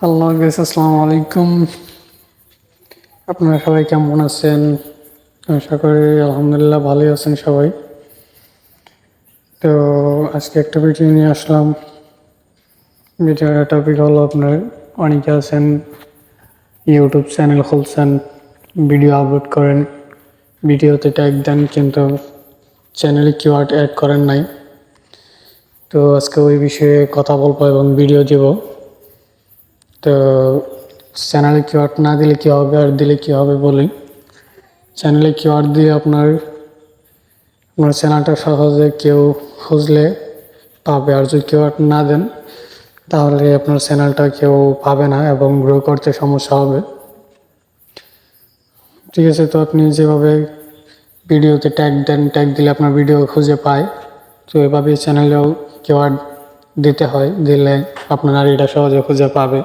Hello guys, আসসালামু আলাইকুম। আপনারা সবাই কেমন আছেন? আশা করি আলহামদুলিল্লাহ ভালোই আছেন সবাই। তো আজকে একটা ভিডিও নিয়ে আসলাম। ভিডিওর টপিক হলো, আপনার অনেকে আছেন ইউটিউব চ্যানেল খুলছেন, ভিডিও আপলোড করেন, ভিডিওতে ট্যাগ দেন, কিন্তু চ্যানেলে কিওয়ার্ড অ্যাড করেন নাই। তো আজকে ওই বিষয়ে কথা বলবো এবং ভিডিও দিব। তো চ্যানেলে কিওয়ার্ড না দিলে কী হবে আর দিলে কী হবে বলি। চ্যানেলে কিওয়ার্ড দিয়ে আপনার চ্যানেলটা সহজে কেউ খুঁজলে পাবে, আর যদি কিওয়ার্ড না দেন তাহলে আপনার চ্যানেলটা কেউ পাবে না এবং গ্রো করতে সমস্যা হবে। ঠিক আছে, তো আপনি যেভাবে ভিডিওতে ট্যাগ দেন, ট্যাগ দিলে আপনার ভিডিও খুঁজে পায়, তো এভাবেই চ্যানেলেও কিওয়ার্ড দিতে হয়, দিলে আপনার এটা সহজে খুঁজে পাবে।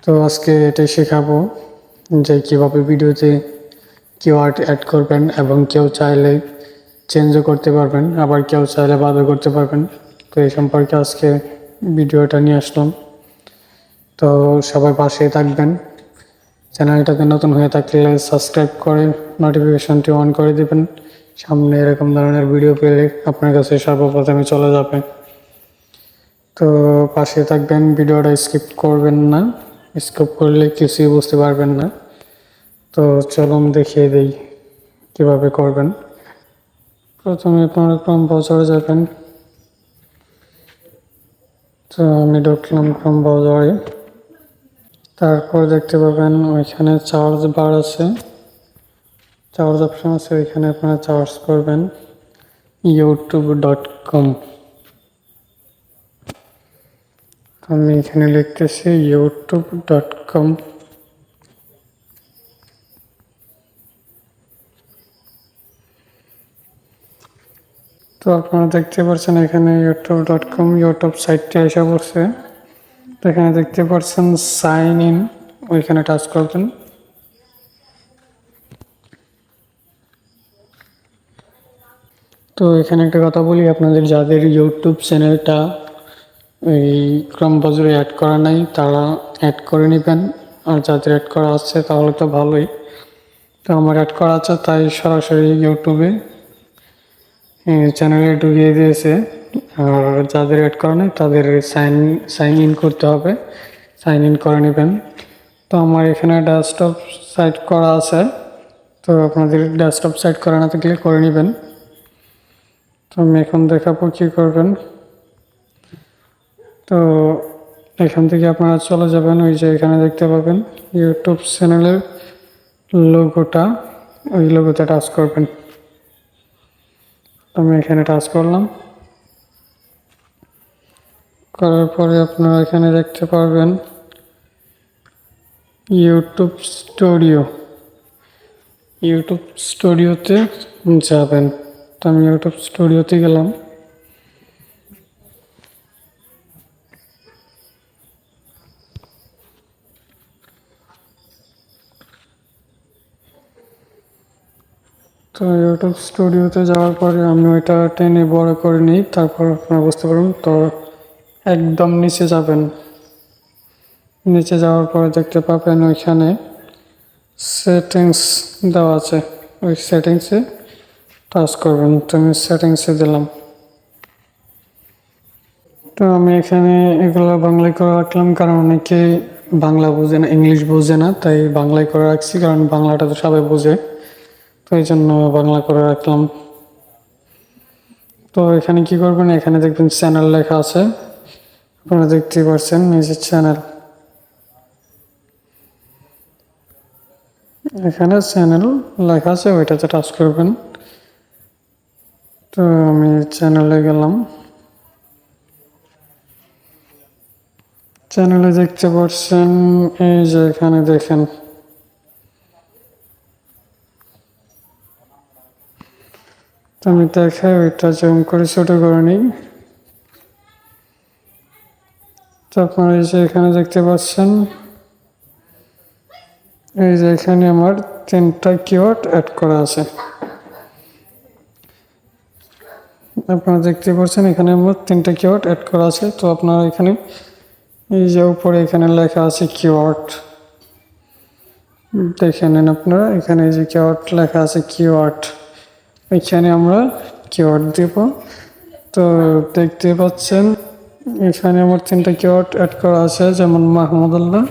তো আজকে এটাই শেখাবো যে কীভাবে ভিডিওতে কিওয়ার্ড অ্যাড করবেন এবং কেউ চাইলে চেঞ্জও করতে পারবেন, আবার কেউ চাইলে বাদও করতে পারবেন। তো এই সম্পর্কে আজকে ভিডিওটা নিয়ে আসলাম। তো সবাই পাশেই থাকবেন। চ্যানেলটাতে নতুন হয়ে থাকলে সাবস্ক্রাইব করে নোটিফিকেশনটি অন করে দেবেন। সামনে এরকম ধরনের ভিডিও পেলে আপনার কাছে সর্বপ্রথমে চলে যাবে। তো পাশে থাকবেন, ভিডিওটা স্কিপ করবেন না, স্কিপ করলে কিছুই বুঝতে পারবেন না। তো চলুন দেখিয়ে দিই কীভাবে করবেন। প্রথমে আপনারা ক্রোম ব্রাউজারে যাবেন। তো আমি ঢুকলাম ক্রোম ব্রাউজারে। তারপর দেখতে পাবেন ওইখানে সার্চ বার আছে, সার্চ অপশন আছে, ওইখানে আপনারা সার্চ করবেন youtube.com। আমি এখানে লিখতেছি youtube.com। তো আপনারা দেখতে পাচ্ছেন এখানে youtube.com ইউটিউব সাইটটি এসে পড়ছে। তো এখানে দেখতে পাচ্ছেন সাইন ইন, ওইখানে টাচ করবেন। তো এখানে একটা কথা বলি, আপনাদের যাদের ইউটিউব চ্যানেলটা এই ক্রোম ব্রাউজারে অ্যাড করা নাই তারা অ্যাড করে নেবেন, আর যাদের অ্যাড করা আছে তাহলে তো ভালোই। তো আমার অ্যাড করা আছে, তাই সরাসরি ইউটিউবে চ্যানেলে ঢুকিয়ে দিয়েছে। আর যাদের অ্যাড করা নেই তাদের সাইন ইন করতে হবে, সাইন ইন করে নেবেন। তো আমার এখানে ডেস্কটপ সাইট করা আছে, তো আপনাদের ডেস্কটপ সাইট করা না থাকলে করে নেবেন। তো আমি এখন দেখাবো কী করবেন। তো এখান থেকে আপনারা চলে যাবেন, ওই যে এখানে দেখতে পাবেন ইউটিউব চ্যানেলের লোগোটা, ওই লোগোতে টাচ করবেন। আমি এখানে টাচ করলাম। করার পরে আপনারা এখানে দেখতে পারবেন ইউটিউব স্টুডিও, ইউটিউব স্টুডিওতে যাবেন। তো আমি ইউটিউব স্টুডিওতে গেলাম। তো ইউটিউব স্টুডিওতে যাওয়ার পরে আমি ওইটা টেনে বড় করে নিই, তারপর আপনারা বুঝতে পারবেন। তো একদম নিচে যাবেন, নিচে যাওয়ার পরে দেখতে পাবেন ওইখানে সেটিংস দেওয়া আছে, ওই সেটিংসে টাচ করবেন। তো আমি সেটিংসে দিলাম। তো আমি এখানে এগুলো বাংলায় করে রাখলাম, কারণ অনেকে বাংলা বোঝে না, ইংলিশ বোঝে না, তাই বাংলায় করে রাখছি, কারণ বাংলাটা তো সবাই বোঝে, তো এই জন্য বাংলা করে রাখলাম। তো এখানে কি করবেন, এখানে দেখবেন চ্যানেল লেখা আছে, আপনারা দেখতেই পাচ্ছেন নিজের চ্যানেল, এখানে চ্যানেল লেখা আছে, ওইটাতে টাচ করবেন। তো আমি চ্যানেলে গেলাম। চ্যানেলে দেখতে পাচ্ছেন এই যে এখানে দেখেন, আমি দেখাই, ওইটা জুম করে ছোট করে নিই। তো আপনারা এই যে এখানে দেখতে পাচ্ছেন, এই যে এখানে আমার 3টা কিওয়ার্ড অ্যাড করা আছে। আপনারা দেখতে পাচ্ছেন এখানে আমার 3টা কিওয়ার্ড অ্যাড করা আছে। তো আপনারা এখানে এই যে উপরে এখানে লেখা আছে কিওয়ার্ড, দেখে নেন আপনারা। এখানে যে কিওয়ার্ড লেখা আছে কিওয়ার্ড, এখানে আমরা কিওয়ার্ড দেব। তো দেখতে পাচ্ছেন এখানে আমার 3টা কিওয়ার্ড অ্যাড করা আছে, যেমন মাহমুদুল্লাহ,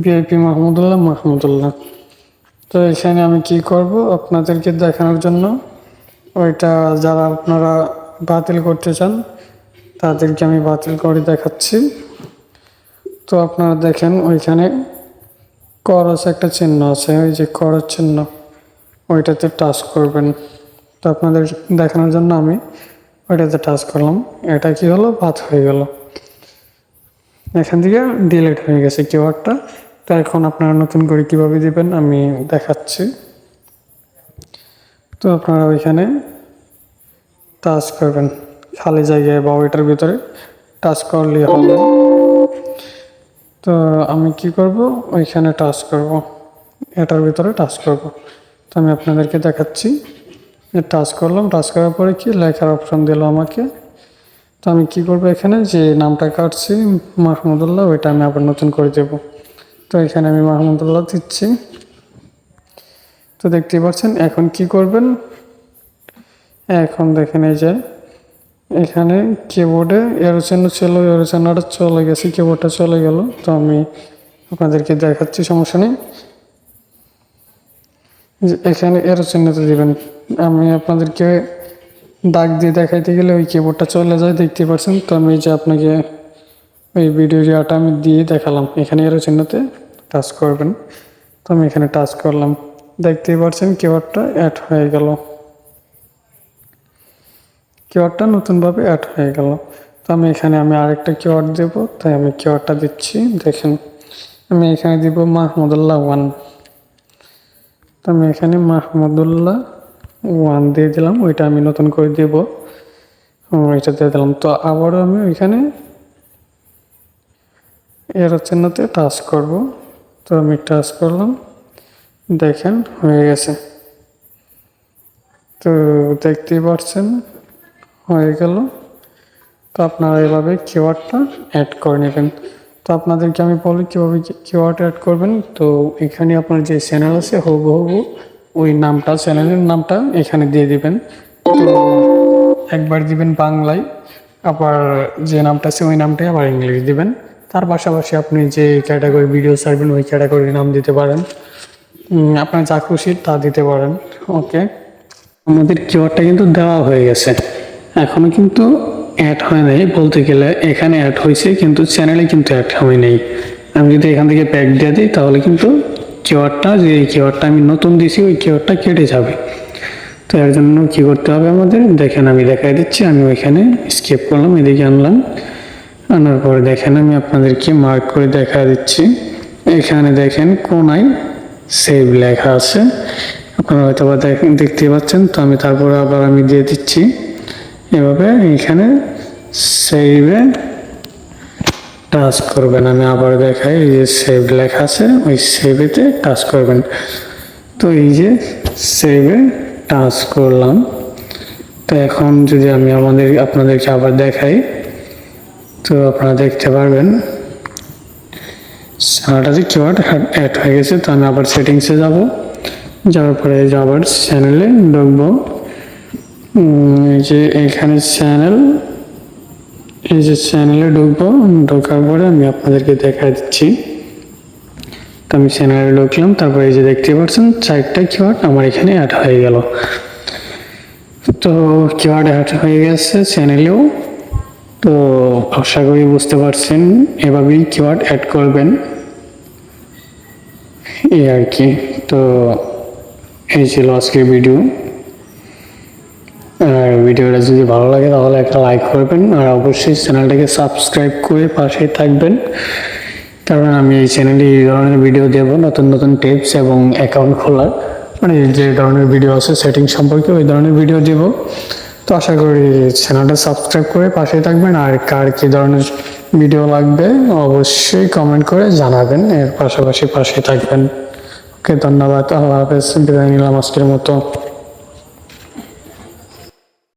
ভিআইপি মাহমুদুল্লাহ। তো এখানে আমি কি করব আপনাদেরকে দেখানোর জন্য, ওইটা যারা আপনারা বাতিল করতে চান তাদেরকে আমি বাতিল করে দেখাচ্ছি। তো আপনারা দেখেন ওইখানে করস একটা চিহ্ন আছে, ওই যে করস চিহ্ন, ওইটাতে টাচ করবেন। তো আপনাদের দেখানোর জন্য আমি ওইটাতে টাচ করলাম। এটা কি হলো, বাদ হয়ে গেল, এখান থেকে ডিলিট হয়ে গেছে কিওয়ার্ডটা। তো এখন আপনারা নতুন করে কিভাবে দিবেন আমি দেখাচ্ছি। তো আপনারা ওইখানে টাচ করবেন খালি জায়গায় বা ওইটার ভিতরে টাচ করলেই হবে। তো আমি কি করব, ওইখানে টাচ করব, এটার ভিতরে টাচ করব। তো আমি আপনাদেরকে দেখাচ্ছি। টাচ করলাম, টাচ করার পরে কি লেখার অপশন দিল আমাকে। তো আমি কি করব, এখানে যে নামটা কাটছি মাহমুদুল্লাহ, ওইটা আমি আবার নতুন করে দেব। তো এখানে আমি মাহমুদুল্লাহ দিচ্ছি। তো দেখতেই পাচ্ছেন এখন কি করবেন, এখন দেখেন এই যে এখানে কিবোর্ডে এরো চিহ্ন ছিল, এরো চিহ্নটা চলে গেছে, কিবোর্ডটা চলে গেল। তো আমি আপনাদেরকে দেখাচ্ছি, সমস্যা নেই। এখানে এরো চিহ্নটা দিবেন। আমি আপনাদেরকে দাগ দিয়ে দেখাইতে গেলে ওই কিবোর্ডটা চলে যায়, দেখতে পাচ্ছেন। তো আমি যে আপনাকে ওই ভিডিও রিয়াটা আমি দিয়ে দেখালাম, এখানে এরো চিহ্নতে টাচ করবেন। তো আমি এখানে টাচ করলাম, দেখতেই পাচ্ছেন কিবোর্ডটা অ্যাড হয়ে গেল, কিওয়ার্ডটা নতুনভাবে অ্যাড হয়ে গেল। তো আমি এখানে আরেকটা কিওয়ার্ড দেব, তাই আমি কিওয়ার্ডটা দিচ্ছি। দেখেন আমি এখানে দিব মাহমুদুল্লাহ 1। তো আমি এখানে মাহমুদুল্লাহ 1 দিয়ে দিলাম, ওইটা আমি নতুন করে দেব, ওইটা দিয়ে দিলাম। তো আবারও আমি ওইখানে এর চিহ্নতে টাচ করব। তো আমি টাচ করলাম, দেখেন হয়ে গেছে। তো দেখতেই পাচ্ছেন হয়ে গেল। তো আপনারা এভাবে কিওয়ার্ডটা অ্যাড করে নেবেন। তো আপনাদেরকে আমি বলি কীভাবে কিওয়ার্ড অ্যাড করবেন। তো এখানে আপনার যে চ্যানেল আছে হুবহু ওই নামটা, চ্যানেলের নামটা এখানে দিয়ে দিবেন। তো একবার দিবেন বাংলায়, আবার যে নামটা আছে ওই নামটাই আবার ইংলিশ দিবেন। তার পাশাপাশি আপনি যে ক্যাটাগরি ভিডিও ছাড়বেন ওই ক্যাটাগরির নাম দিতে পারেন, আপনার যা খুশি তা দিতে পারেন। ওকে, আমাদের কিওয়ার্ডটা কিন্তু দেওয়া হয়ে গেছে, এখনো কিন্তু অ্যাড হয় নাই বলতে গেলে। এখানে অ্যাড হয়েছে কিন্তু চ্যানেলে কিন্তু অ্যাড হয় নাই। আমি যদি এখান থেকে ব্যাক দিয়ে দিই তাহলে কিন্তু কিওয়ার্ডটা, যে কিওয়ার্ডটা আমি নতুন দিছি ওই কিওয়ার্ডটা কেটে যাবে। তো এর জন্য কী করতে হবে আমাদের, দেখেন আমি দেখাই দিচ্ছি। আমি ওইখানে স্কিপ করলাম, এদিকে আনলাম, আনার পরে দেখেন আমি আপনাদেরকে মার্ক করে দেখা দিচ্ছি। এখানে দেখেন কোনায় সেভ লেখা আছে, আপনারা হয়তো বা দেখতে পাচ্ছেন। তো আমি তারপরে আবার আমি দিয়ে দিচ্ছি এভাবে, এখানে সেভে টাচ করবেন। আমি আবার দেখাই, এই যে সেভ লেখা আছে ওই সেভেতে টাচ করবেন। তো এই যে সেভে টাচ করলাম। তো এখন যদি আমি আপনাদেরকে আবার দেখাই, তো আপনারা দেখতে পারবেন চ্যানেলটাতে কিওয়ার্ড অ্যাড হয়ে গেছে। তো আমি আবার সেটিংসে যাব, যাওয়ার পরে আবার চ্যানেলে ঢুকবো। এই যে এখানে চ্যানেল, এই যে চ্যানেলে ঢুকবো, ঢোকার পরে আমি আপনাদেরকে দেখা দিচ্ছি। তো আমি চ্যানেলে ঢুকলাম, তারপরে এই যে দেখতে পাচ্ছেন 4টা কিওয়ার্ড আমার এখানে অ্যাড হয়ে গেল। তো কিওয়ার্ড অ্যাড হয়ে গেছে চ্যানেলেও। তো আশা করি বুঝতে পারছেন, এভাবেই কিওয়ার্ড অ্যাড করবেন এই আর কি। তো এই ছিল আজকের ভিডিও। আর ভিডিওটা যদি ভালো লাগে তাহলে একটা লাইক করবেন, আর অবশ্যই চ্যানেলটাকে সাবস্ক্রাইব করে পাশে থাকবেন, কারণ আমি এই চ্যানেলে এই ধরনের ভিডিও দেব, নতুন নতুন টিপস এবং অ্যাকাউন্ট খোলার, মানে যে ধরনের ভিডিও আছে সেটিং সম্পর্কে ওই ধরনের ভিডিও দেব। তো আশা করি চ্যানেলটা সাবস্ক্রাইব করে পাশে থাকবেন। আর কার কী ধরনের ভিডিও লাগবে অবশ্যই কমেন্ট করে জানাবেন, এর পাশাপাশি পাশে থাকবেন। ওকে, ধন্যবাদ, আল্লাহ হাফেজ, বিদায় নিলাম আজকের মতো।